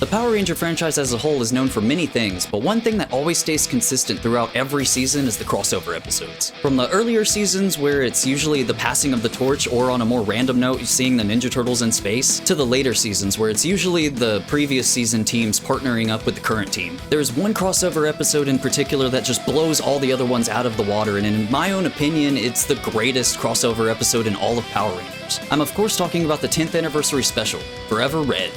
The Power Ranger franchise as a whole is known for many things, but one thing that always stays consistent throughout every season is the crossover episodes. From the earlier seasons, where it's usually the passing of the torch, or on a more random note, seeing the Ninja Turtles in space, to the later seasons, where it's usually the previous season teams partnering up with the current team. There's one crossover episode in particular that just blows all the other ones out of the water, and in my own opinion, it's the greatest crossover episode in all of Power Rangers. I'm of course talking about the 10th anniversary special, Forever Red.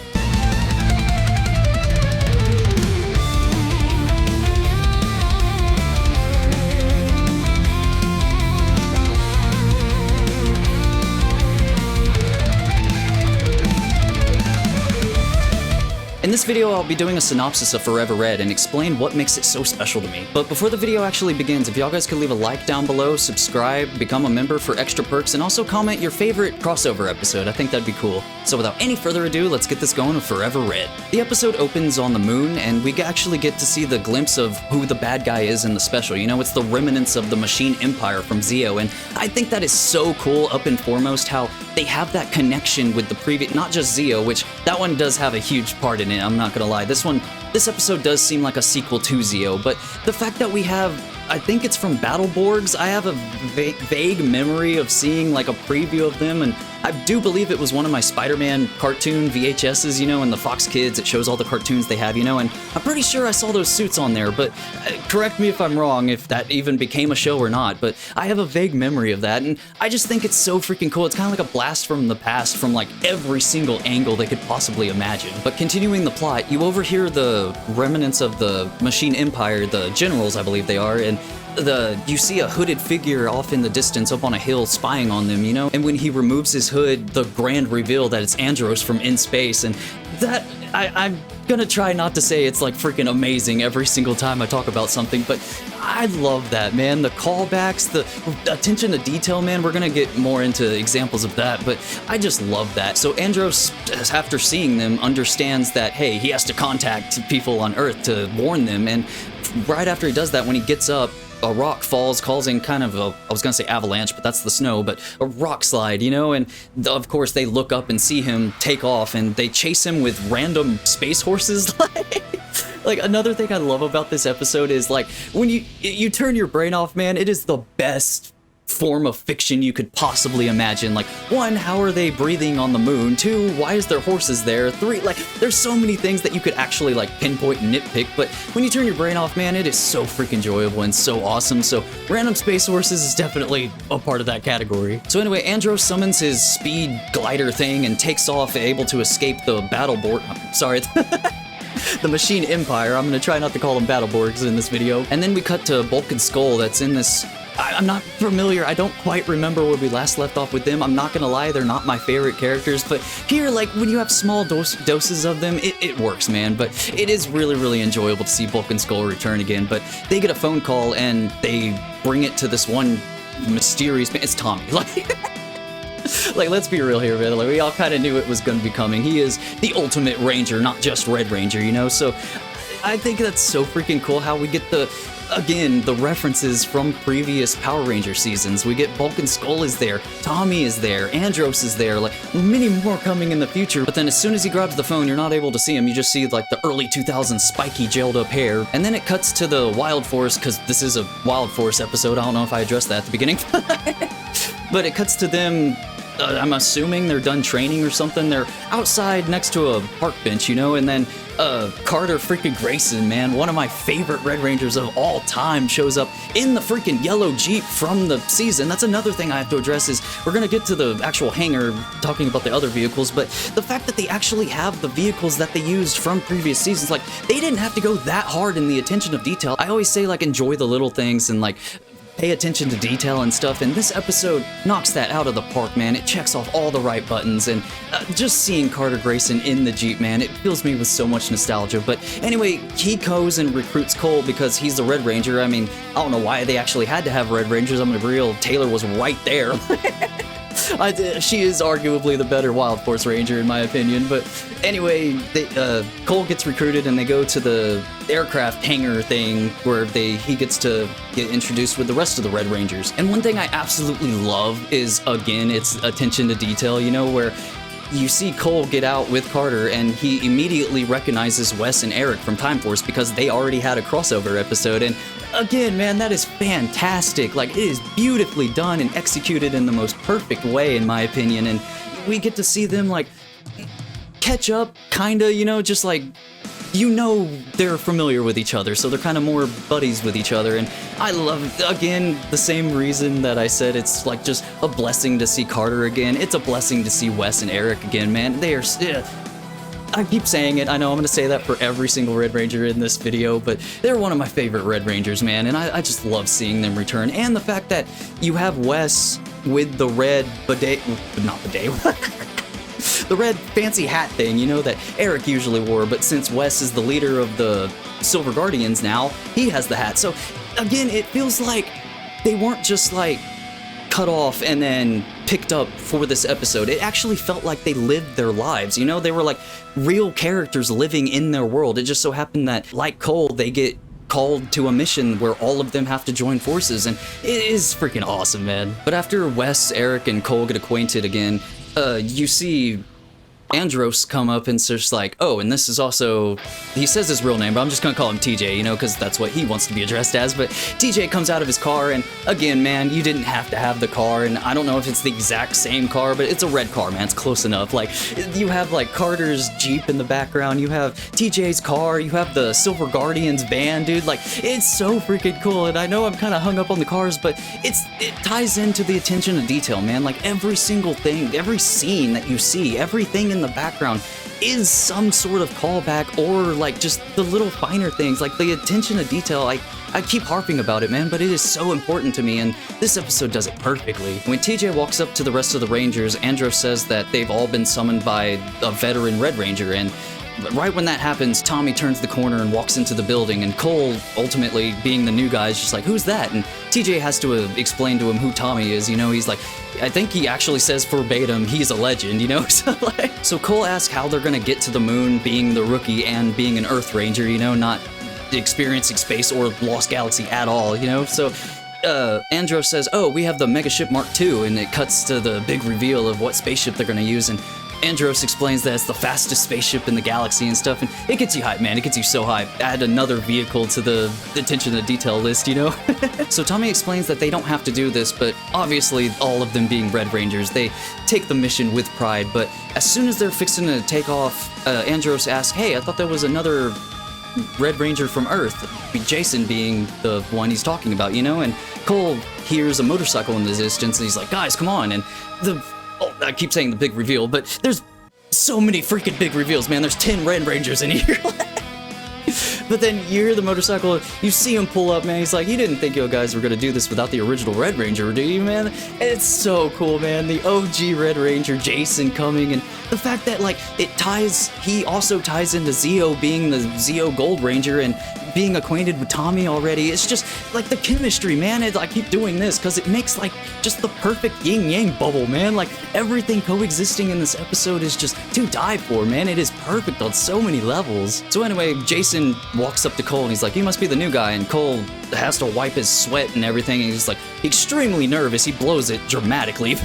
In this video, I'll be doing a synopsis of Forever Red and explain what makes it so special to me. But before the video actually begins, if y'all guys could leave a like down below, subscribe, become a member for extra perks, and also comment your favorite crossover episode. I think that'd be cool. So without any further ado, let's get this going with Forever Red. The episode opens on the moon, and we actually get to see the glimpse of who the bad guy is in the special. You know, it's the remnants of the Machine Empire from Zeo, and I think that is so cool, up and foremost, how they have that connection with the previous, not just Zeo, which that one does have a huge part in it, I'm not gonna lie. This episode does seem like a sequel to Zeo, but the fact that we have, I think it's from Battleborgs, I have a vague memory of seeing like a preview of them, and I do believe it was one of my Spider-Man cartoon VHSs, you know, in the Fox Kids, it shows all the cartoons they have, you know, and I'm pretty sure I saw those suits on there, but correct me if I'm wrong, if that even became a show or not, but I have a vague memory of that, and I just think it's so freaking cool. It's kind of like a blast from the past from like every single angle they could possibly imagine. But continuing the plot, you overhear the remnants of the Machine Empire, the generals I believe they are, and you see a hooded figure off in the distance up on a hill spying on them, you know? And when he removes his hood, the grand reveal that it's Andros from in space, and that, I'm gonna try not to say it's like freaking amazing every single time I talk about something, but I love that, man. The callbacks, the attention to detail, man, we're gonna get more into examples of that, but I just love that. So Andros, after seeing them, understands that, hey, he has to contact people on Earth to warn them, and right after he does that, when he gets up, a rock falls, causing kind of a, I was gonna say avalanche, but that's the snow, but a rock slide, you know, and of course they look up and see him take off, and they chase him with random space horses. Like, another thing I love about this episode is, like, when you turn your brain off, man, it is the best form of fiction you could possibly imagine. Like, one, how are they breathing on the moon? Two, why is there horses there? Three, like, there's so many things that you could actually like pinpoint and nitpick, but when you turn your brain off, man, it is so freaking enjoyable and so awesome. So random space horses is definitely a part of that category. So anyway, Andros summons his speed glider thing and takes off, able to escape the the Machine Empire. I'm gonna try not to call them Battleborgs in this video. And then we cut to Bulk and Skull that's in this, I'm not familiar, I don't quite remember where we last left off with them. I'm not gonna lie, they're not my favorite characters, but here, like, when you have small doses of them, it works, man. But it is really, really enjoyable to see Bulk and Skull return again. But they get a phone call, and they bring it to this one mysterious man. It's Tommy. Like, let's be real here, man. Like, we all kind of knew it was going to be coming. He is the ultimate Ranger, not just Red Ranger, you know? So I think that's so freaking cool how we get again, the references from previous Power Ranger seasons. We get Bulk and Skull is there, Tommy is there, Andros is there, like, many more coming in the future. But then as soon as he grabs the phone, you're not able to see him. You just see, like, the early 2000s spiky gelled up hair. And then it cuts to the Wild Force, because this is a Wild Force episode. I don't know if I addressed that at the beginning. But it cuts to them, I'm assuming they're done training or something. They're outside next to a park bench, you know, and then Carter freaking Grayson, man, one of my favorite Red Rangers of all time, shows up in the freaking yellow Jeep from the season. That's another thing I have to address is we're gonna get to the actual hangar talking about the other vehicles, but the fact that they actually have the vehicles that they used from previous seasons, like, they didn't have to go that hard in the attention of detail. I always say, like, enjoy the little things and, like, pay attention to detail and stuff, and this episode knocks that out of the park, man. It checks off all the right buttons, and just seeing Carter Grayson in the Jeep, man, it fills me with so much nostalgia. But anyway, he goes and recruits Cole because he's the Red Ranger. I mean, I don't know why they actually had to have Red Rangers. I'm gonna be real, Taylor was right there. She is arguably the better Wild Force Ranger in my opinion, but anyway, Cole gets recruited and they go to the aircraft hangar thing where he gets to get introduced with the rest of the Red Rangers. And one thing I absolutely love is, again, it's attention to detail, you know, where you see Cole get out with Carter, and he immediately recognizes Wes and Eric from Time Force because they already had a crossover episode. And again, man, that is fantastic. Like, it is beautifully done and executed in the most perfect way, in my opinion. And we get to see them, like, catch up, kinda, you know, just like, you know, they're familiar with each other, so they're kind of more buddies with each other. And I love, again, the same reason that I said it's like just a blessing to see Carter again. It's a blessing to see Wes and Eric again, man. They are, I keep saying it, I know I'm gonna say that for every single Red Ranger in this video, but they're one of my favorite Red Rangers, man, and I just love seeing them return. And the fact that you have Wes with the red bidet, not bidet, the red fancy hat thing, you know, that Eric usually wore, but since Wes is the leader of the Silver Guardians now, he has the hat. So again, it feels like they weren't just like cut off and then picked up for this episode. It actually felt like they lived their lives, you know? They were like real characters living in their world. It just so happened that, like Cole, they get called to a mission where all of them have to join forces, and it is freaking awesome, man. But after Wes, Eric, and Cole get acquainted again, you see Andros come up and just like, oh, and this is also, he says his real name, but I'm just gonna call him TJ, you know, because that's what he wants to be addressed as. But TJ comes out of his car, and again, man, you didn't have to have the car, and I don't know if it's the exact same car, but it's a red car, man. It's close enough. Like, you have like Carter's Jeep in the background, you have TJ's car, you have the Silver Guardians van, dude. Like, it's so freaking cool. And I know I'm kind of hung up on the cars, but it ties into the attention to detail, man. Like, every single thing, every scene that you see, everything in the background is some sort of callback, or like just the little finer things, like the attention to detail. I keep harping about it, man, but it is so important to me, and this episode does it perfectly. When TJ walks up to the rest of the Rangers, Andros says that they've all been summoned by a veteran Red Ranger, and right when that happens, Tommy turns the corner and walks into the building, and Cole, ultimately being the new guy, is just like, who's that? And TJ has to explain to him who Tommy is, you know. He's like, I think he actually says verbatim, he's a legend, you know. So Cole asks how they're gonna get to the moon, being the rookie and being an Earth Ranger, you know, not experiencing space or Lost Galaxy at all, you know. So Andros says, oh, we have the Mega Ship Mark II, and it cuts to the big reveal of what spaceship they're gonna use, and Andros explains that it's the fastest spaceship in the galaxy and stuff, and it gets you hyped, man. It gets you so hyped. Add another vehicle to the attention to detail list, you know? So Tommy explains that they don't have to do this, but obviously, all of them being Red Rangers, they take the mission with pride. But as soon as they're fixing to take off, Andros asks, hey, I thought there was another Red Ranger from Earth, Jason being the one he's talking about, you know? And Cole hears a motorcycle in the distance, and he's like, guys, come on. And I keep saying the big reveal, but there's so many freaking big reveals, man. There's 10 Red Rangers in here. But then you hear the motorcycle, you see him pull up, man. He's like, you didn't think you guys were gonna do this without the original Red Ranger, do you, man? It's so cool, man. The OG Red Ranger, Jason, coming, and the fact that, like, he also ties into Zeo being the Zeo Gold Ranger and being acquainted with Tommy already. It's just, like, the chemistry, man. I keep doing this because it makes, like, just the perfect yin-yang bubble, man. Like, everything coexisting in this episode is just to die for, man. It is perfect on so many levels. So anyway, Jason walks up to Cole and he's like, you must be the new guy, and Cole has to wipe his sweat and everything, and he's like extremely nervous. He blows it dramatically.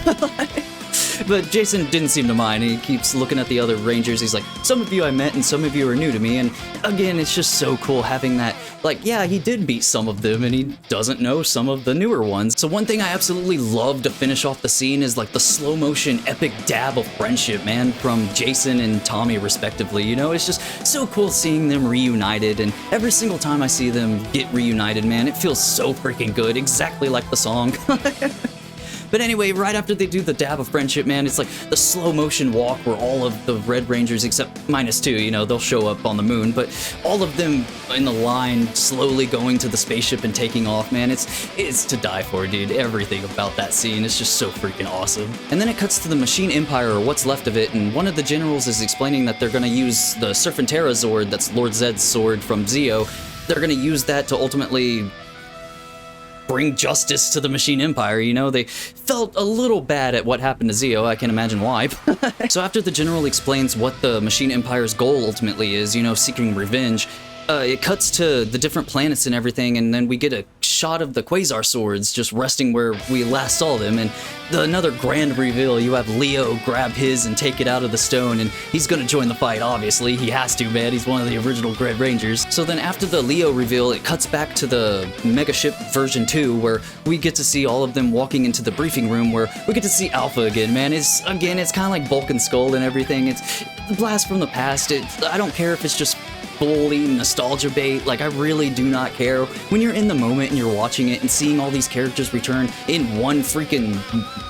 But Jason didn't seem to mind. He keeps looking at the other Rangers. He's like, some of you I met and some of you are new to me. And again, it's just so cool having that, like, yeah, he did meet some of them and he doesn't know some of the newer ones. So one thing I absolutely love to finish off the scene is like the slow motion epic dab of friendship, man, from Jason and Tommy respectively. You know, it's just so cool seeing them reunited, and every single time I see them get reunited, man, it feels so freaking good, exactly like the song. But anyway, right after they do the dab of friendship, man, it's like the slow motion walk where all of the Red Rangers, except -2, you know, they'll show up on the moon, but all of them in the line slowly going to the spaceship and taking off, man, it's to die for, dude. Everything about that scene is just so freaking awesome. And then it cuts to the Machine Empire, or what's left of it, and one of the generals is explaining that they're gonna use the Serpentera Zord, that's Lord Zed's sword from Zeo. They're gonna use that to ultimately bring justice to the Machine Empire, you know? They felt a little bad at what happened to Zeo, I can imagine why. So after the general explains what the Machine Empire's goal ultimately is, you know, seeking revenge, it cuts to the different planets and everything, and then we get a shot of the Quasar swords just resting where we last saw them, and another grand reveal. You have Leo grab his and take it out of the stone, and he's gonna join the fight, obviously. He has to, man. He's one of the original Red Rangers. So then after the Leo reveal, it cuts back to the Mega Ship version 2, where we get to see all of them walking into the briefing room, where we get to see Alpha again, man. It's kind of like Bulk and Skull and everything. It's a blast from the past. I don't care if it's just fully nostalgia bait. Like, I really do not care. When you're in the moment and you're watching it and seeing all these characters return in one freaking,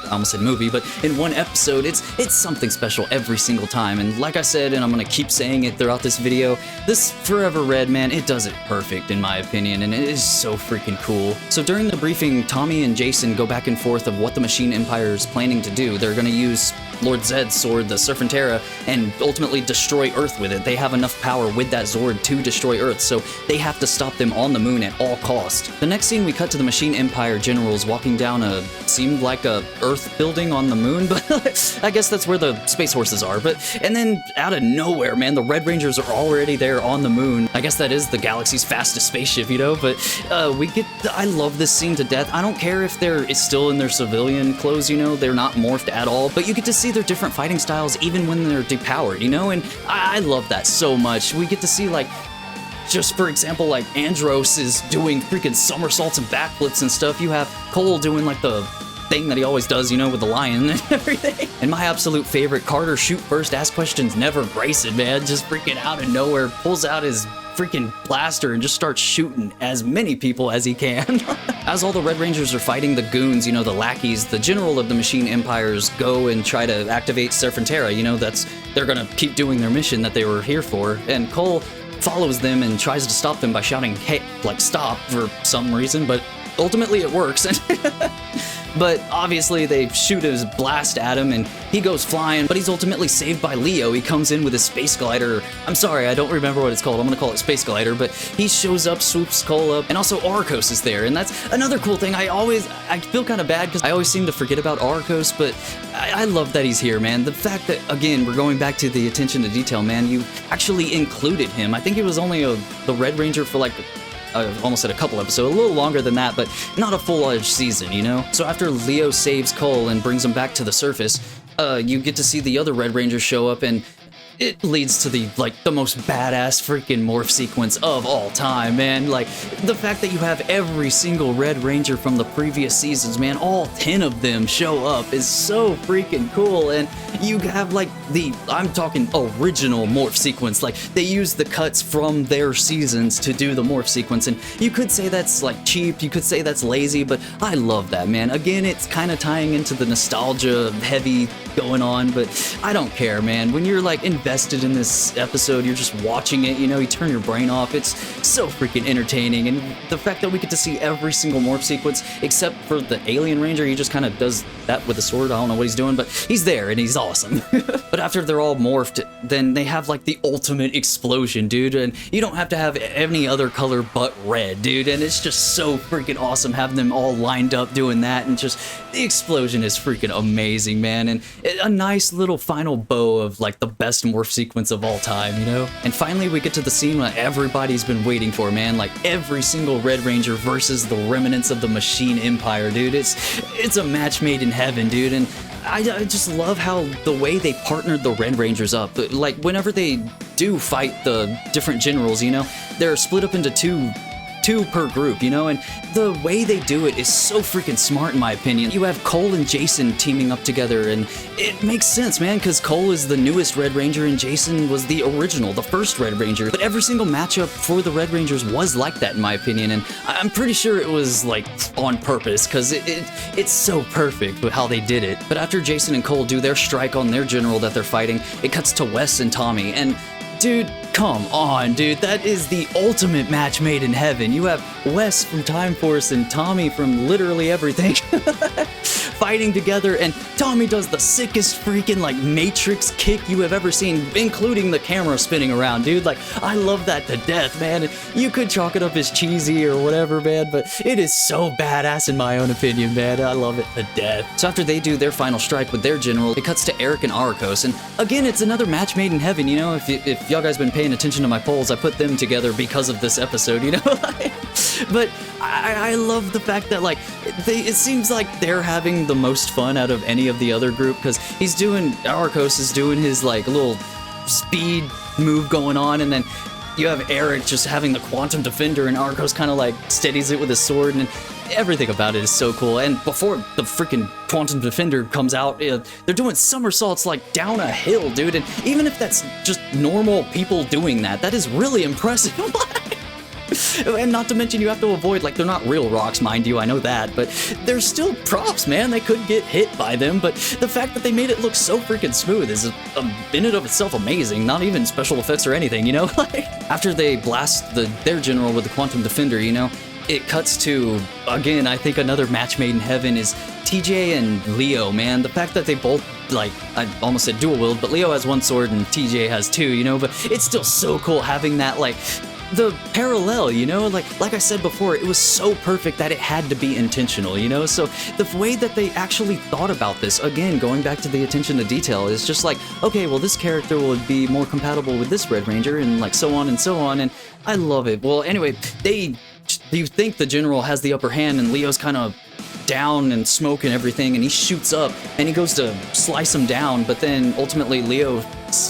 I almost said movie, but in one episode, it's something special every single time. And like I said, and I'm gonna keep saying it throughout this video, this Forever Red, man, it does it perfect in my opinion, and it is so freaking cool. So during the briefing, Tommy and Jason go back and forth of what the Machine Empire is planning to do. They're gonna use Lord Zed's sword, the Serpentera, and ultimately destroy Earth with it. They have enough power with that Zord to destroy Earth, so they have to stop them on the moon at all cost. The next scene, we cut to the Machine Empire generals walking down seemed like a Earth building on the moon, but I guess that's where the Space Horses are. And then out of nowhere, man, the Red Rangers are already there on the moon. I guess that is the galaxy's fastest spaceship, you know, but I love this scene to death. I don't care if they're still in their civilian clothes, you know, they're not morphed at all, but you get to see their different fighting styles even when they're depowered, you know, and I love that so much. We get to see, like, just for example, like Andros is doing freaking somersaults and backflips and stuff. You have Cole doing like the thing that he always does, you know, with the lion and everything. And my absolute favorite, Carter, shoot first, ask questions, never Grayson, man, just freaking out of nowhere, pulls out his freaking blaster and just starts shooting as many people as he can. As all the Red Rangers are fighting the goons, you know, the lackeys, the general of the Machine Empires go and try to activate Serpentera, you know, they're gonna keep doing their mission that they were here for, and Cole follows them and tries to stop them by shouting, hey, like, stop, for some reason, but ultimately it works. But obviously they shoot his blast at him and he goes flying, but he's ultimately saved by Leo. He comes in with his space glider. I'm sorry, I don't remember what it's called. I'm gonna call it space glider, but he shows up, swoops Cole up, and also Orikos is there. And that's another cool thing. I feel kind of bad because I always seem to forget about Orikos, but I love that he's here, man. The fact that, again, we're going back to the attention to detail, man, you actually included him. I think he was only the Red Ranger for like almost at a couple episodes, a little longer than that, but not a full-fledged season, you know? So after Leo saves Cole and brings him back to the surface, you get to see the other Red Rangers show up, and it leads to the most badass freaking morph sequence of all time, man. Like, the fact that you have every single Red Ranger from the previous seasons, man, all 10 of them show up is so freaking cool. And you have, like, I'm talking original morph sequence. Like, they use the cuts from their seasons to do the morph sequence, and you could say that's, like, cheap, you could say that's lazy, but I love that, man. Again, it's kind of tying into the nostalgia heavy going on, but I don't care, man. When you're, like, invested in this episode, you're just watching it, you know, you turn your brain off. It's so freaking entertaining, and the fact that we get to see every single morph sequence, except for the Alien Ranger, he just kind of does that with a sword. I don't know what he's doing, but he's there, and he's awesome. But after they're all morphed, then they have, like, the ultimate explosion, dude, and you don't have to have any other color but red, dude, and it's just so freaking awesome having them all lined up doing that, and just the explosion is freaking amazing, man, and a nice little final bow of, like, the best morph sequence of all time, you know? And finally, we get to the scene that everybody's been waiting for, man. Like, every single Red Ranger versus the remnants of the Machine Empire, dude. It's a match made in heaven, dude, and I just love how the way they partnered the Red Rangers up. Like, whenever they do fight the different generals, you know, they're split up into two per group, you know, and the way they do it is so freaking smart in my opinion. You have Cole and Jason teaming up together, and it makes sense, man, because Cole is the newest Red Ranger and Jason was the original, the first Red Ranger. But every single matchup for the Red Rangers was like that in my opinion, and I'm pretty sure it was like on purpose, because it's so perfect with how they did it. But after Jason and Cole do their strike on their general that they're fighting, it cuts to Wes and Tommy, and dude, come on, dude. That is the ultimate match made in heaven. You have Wes from Time Force and Tommy from literally everything. fighting together, and Tommy does the sickest freaking like Matrix kick you have ever seen, including the camera spinning around, dude. Like, I love that to death, man. You could chalk it up as cheesy or whatever, man, but it is so badass in my own opinion, man. I love it to death. So after they do their final strike with their general, it cuts to Eric and Arikos, and again, it's another match made in heaven, you know? If y'all guys been paying attention to my polls, I put them together because of this episode, you know? But I love the fact that, like, it seems like they're having the most fun out of any of the other group, because Arikos is doing his, like, little speed move going on, and then you have Eric just having the Quantum Defender, and Arikos kind of, like, steadies it with his sword, and everything about it is so cool. And before the freaking Quantum Defender comes out, they're doing somersaults, like, down a hill, dude, and even if that's just normal people doing that, that is really impressive. And not to mention, you have to avoid, like, they're not real rocks, mind you, I know that, but they're still props, man. They could get hit by them, but the fact that they made it look so freaking smooth is, in and of itself, amazing. Not even special effects or anything, you know? Like, after they blast their general with the Quantum Defender, you know, it cuts to, again, I think another match made in heaven is TJ and Leo, man. The fact that they both, like, I almost said dual wield, but Leo has one sword and TJ has two, you know? But it's still so cool having that, like, the parallel, you know, like I said before, it was so perfect that it had to be intentional, you know. So the way that they actually thought about this, again, going back to the attention to detail, is just like, okay, well, this character would be more compatible with this Red Ranger, and like so on and so on, and I love it. Well, anyway, you think the general has the upper hand, and Leo's kind of down and smoke and everything, and he shoots up and he goes to slice him down, but then ultimately Leo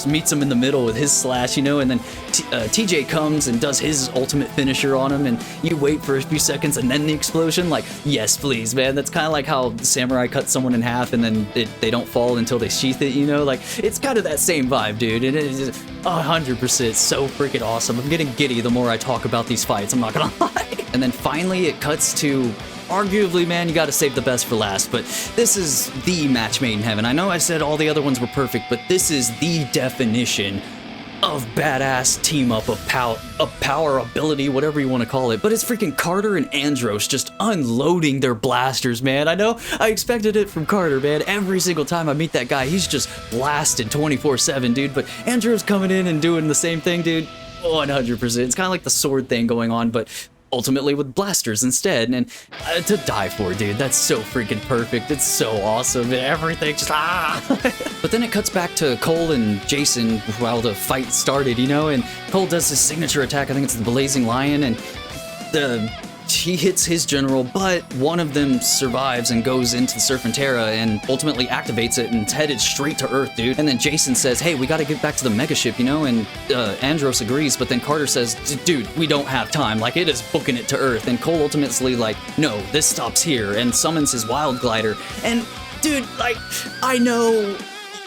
meets him in the middle with his slash, you know, and then TJ comes and does his ultimate finisher on him, and you wait for a few seconds and then the explosion. Like, yes, please, man. That's kind of like how Samurai cuts someone in half and then they don't fall until they sheath it, you know? Like, it's kind of that same vibe, dude. It is 100% so freaking awesome. I'm getting giddy the more I talk about these fights, I'm not gonna lie. And then finally it cuts to, arguably, man, you gotta save the best for last, but this is the match made in heaven. I know I said all the other ones were perfect, but this is the definition of badass team up of power, ability, whatever you want to call it. But it's freaking Carter and Andros just unloading their blasters, man. I know I expected it from Carter, man. Every single time I meet that guy, he's just blasted 24/7, dude. But Andros coming in and doing the same thing, dude. 100%. It's kind of like the sword thing going on, but ultimately with blasters instead, and to die for, dude. That's so freaking perfect. It's so awesome, and everything just But then it cuts back to Cole and Jason while the fight started, you know, and Cole does his signature attack. I think it's the Blazing Lion, and he hits his general, but one of them survives and goes into the Serpentera and ultimately activates it and it's headed straight to Earth, dude. And then Jason says, hey, we gotta get back to the megaship, you know, and Andros agrees, but then Carter says, dude, we don't have time, like, it is booking it to Earth. And Cole ultimately, like, no, this stops here, and summons his Wild Glider. And, dude, like, I know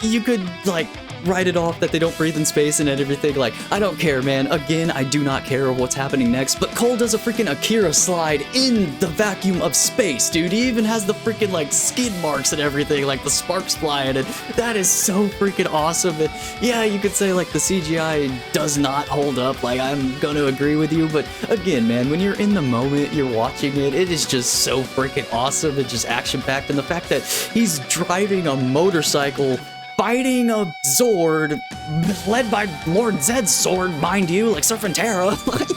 you could, like, write it off that they don't breathe in space and everything. Like, I don't care, man. Again, I do not care what's happening next. But Cole does a freaking Akira slide in the vacuum of space, dude. He even has the freaking, like, skid marks and everything, like the sparks flying, and that is so freaking awesome. And yeah, you could say, like, the CGI does not hold up. Like, I'm gonna agree with you, but again, man, when you're in the moment, you're watching it, it is just so freaking awesome and just action-packed. And the fact that he's driving a motorcycle fighting a Zord, led by Lord Zed's sword, mind you, like Serpentera, like,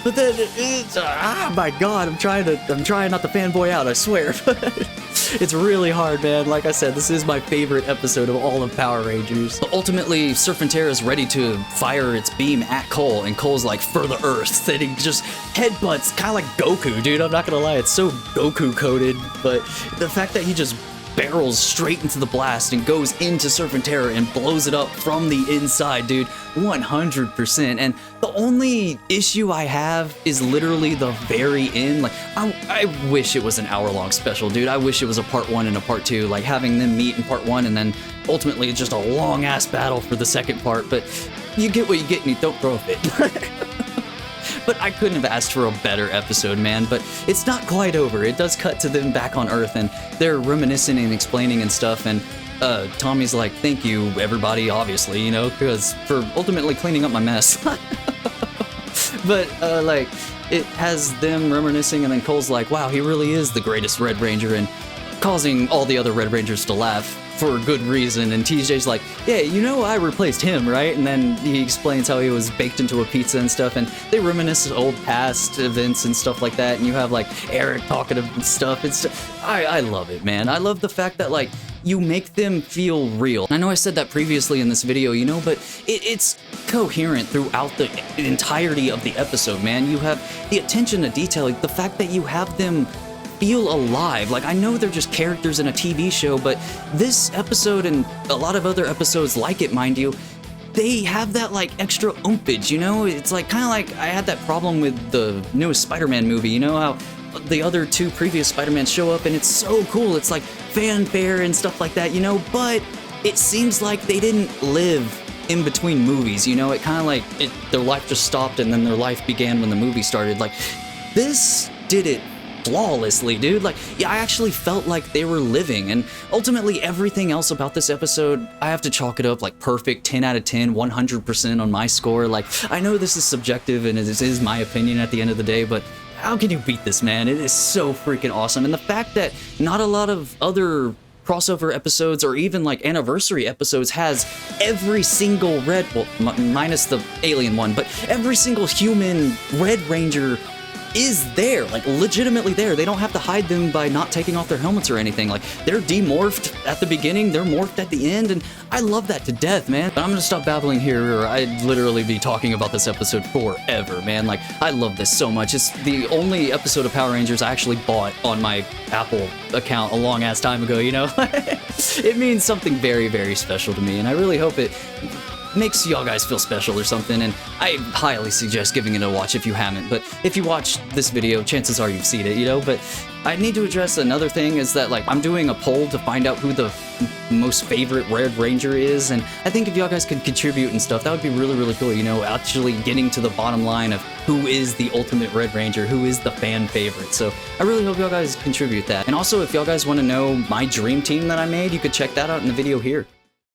but then it's, my God, I'm trying not to fanboy out, I swear, but it's really hard, man. Like I said, this is my favorite episode of all of Power Rangers. But ultimately, Serpentera is ready to fire its beam at Cole, and Cole's like, for the Earth, and he just headbutts, kind of like Goku, dude, I'm not gonna lie, it's so Goku-coded, but the fact that he just barrels straight into the blast and goes into Serpentera and blows it up from the inside, dude. 100%. And the only issue I have is literally the very end. Like, I wish it was an hour-long special, dude. I wish it was a part 1 and a part 2, like having them meet in part 1 and then ultimately just a long-ass battle for the second part. But you get what you get and you don't throw a fit. But I couldn't have asked for a better episode, man. But it's not quite over. It does cut to them back on Earth, and they're reminiscing and explaining and stuff, and Tommy's like, thank you, everybody, obviously, you know, because for ultimately cleaning up my mess. But, like, it has them reminiscing, and then Cole's like, wow, he really is the greatest Red Ranger, and causing all the other Red Rangers to laugh for good reason. And TJ's like, yeah, you know I replaced him, right? And then he explains how he was baked into a pizza and stuff, and they reminisce old past events and stuff like that. And you have like Eric talking of stuff. I love it, man. I love the fact that like you make them feel real. I know I said that previously in this video, you know, but it's coherent throughout the entirety of the episode, man. You have the attention to detail, like the fact that you have them feel alive. Like, I know they're just characters in a TV show, but this episode and a lot of other episodes like it, mind you, they have that like extra oompage, you know? It's like kind of like I had that problem with the newest Spider-Man movie, you know how the other two previous Spider-Mans show up and it's so cool, it's like fanfare and stuff like that, you know, but it seems like they didn't live in between movies, you know? It kind of like their life just stopped and then their life began when the movie started. Like, this did it flawlessly, dude. Like, yeah, I actually felt like they were living, and ultimately everything else about this episode, I have to chalk it up like perfect, 10 out of 10, 100% on my score. Like, I know this is subjective and it is my opinion at the end of the day, but how can you beat this, man? It is so freaking awesome. And the fact that not a lot of other crossover episodes or even like anniversary episodes has every single minus the alien one, but every single human Red Ranger is there, like legitimately there. They don't have to hide them by not taking off their helmets or anything. Like, they're demorphed at the beginning, they're morphed at the end, and I love that to death, man. But I'm gonna stop babbling here or I'd literally be talking about this episode forever, man. Like, I love this so much. It's the only episode of Power Rangers I actually bought on my Apple account a long ass time ago, you know? It means something very, very special to me, and I really hope it makes y'all guys feel special or something, and I highly suggest giving it a watch if you haven't. But if you watch this video, chances are you've seen it, you know? But I need to address another thing, is that like I'm doing a poll to find out who the most favorite Red Ranger is, and I think if y'all guys could contribute and stuff, that would be really, really cool, you know, actually getting to the bottom line of who is the ultimate Red Ranger, who is the fan favorite. So I really hope y'all guys contribute that. And also, if y'all guys want to know my dream team that I made, you could check that out in the video here.